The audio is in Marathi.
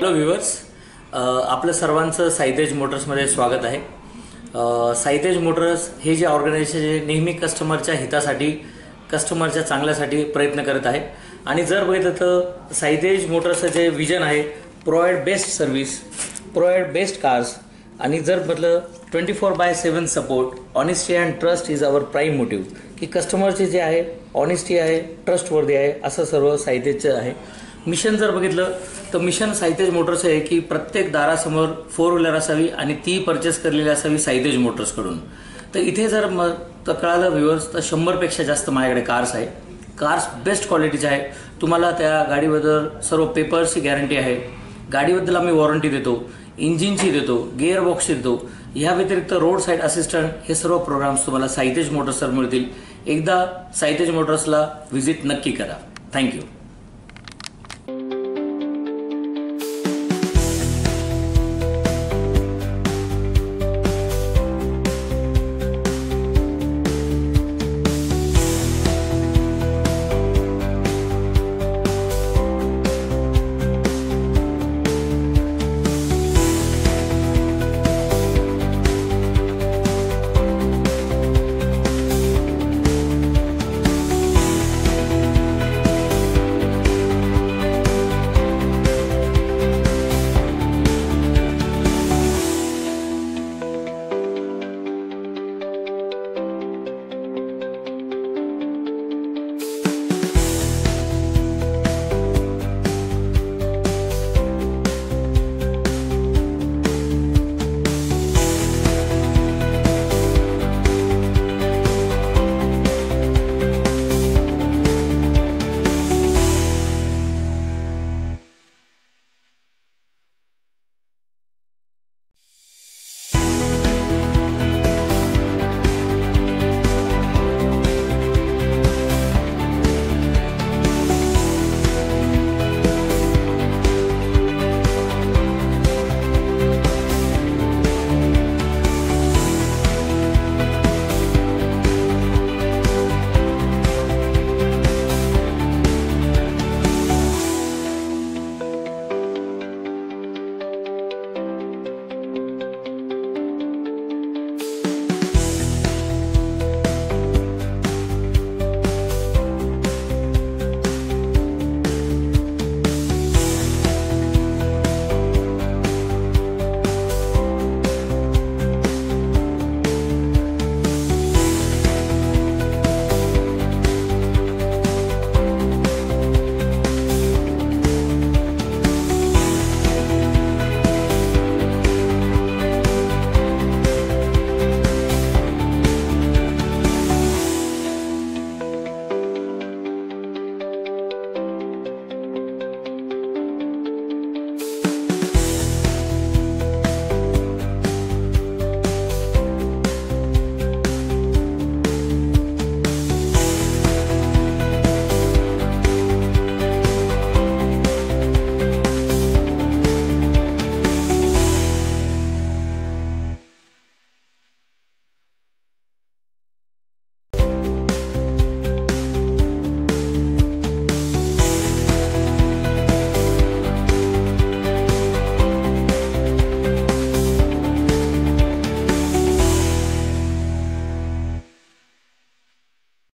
हॅलो व्ह्युअर्स, आपलं सर्वांचं साईतेज मोटर्समध्ये स्वागत आहे. साईतेज मोटर्स हे जे ऑर्गनायझेशन नेहमी कस्टमरच्या हितासाठी, कस्टमरच्या चांगल्यासाठी प्रयत्न करत आहे. आणि जर बघितलं तर साईतेज मोटर्सचं जे विजन आहे, provide best service, provide best cars, आणि जर म्हटलं 24/7 support, honesty and trust is our prime motive, की कस्टमरचे जे आहे ऑनेस्टी आहे, ट्रस्टवर्दी आहे, असं सर्व साईतेजचं आहे. मिशन जर बघितलं तर मिशन साईतेज मोटर्स आहे की प्रत्येक दारासमोर 4 व्हीलर असावी आणि ती परचेस करलेली असावी साईतेज मोटर्सकडून. तर इथे जर कळालं व्ह्युअर्स तर 100पेक्षा जास्त माझ्याकडे कार्स आहे. कार्स बेस्ट क्वालिटीचे आहे. तुम्हाला त्या गाडीबद्दल सर्व पेपर्सची गॅरंटी आहे. गाडीबद्दल आम्ही वॉरंटी देतो, इंजिनची देतो, गिअर बॉक्सची देतो. ह्या व्यतिरिक्त रोड साईड असिस्टंट हे सर्व प्रोग्राम्स तुम्हाला साईतेज मोटर्सवर मिळतील. एकदा साईतेज मोटर्सला व्हिजिट नक्की करा. थँक्यू.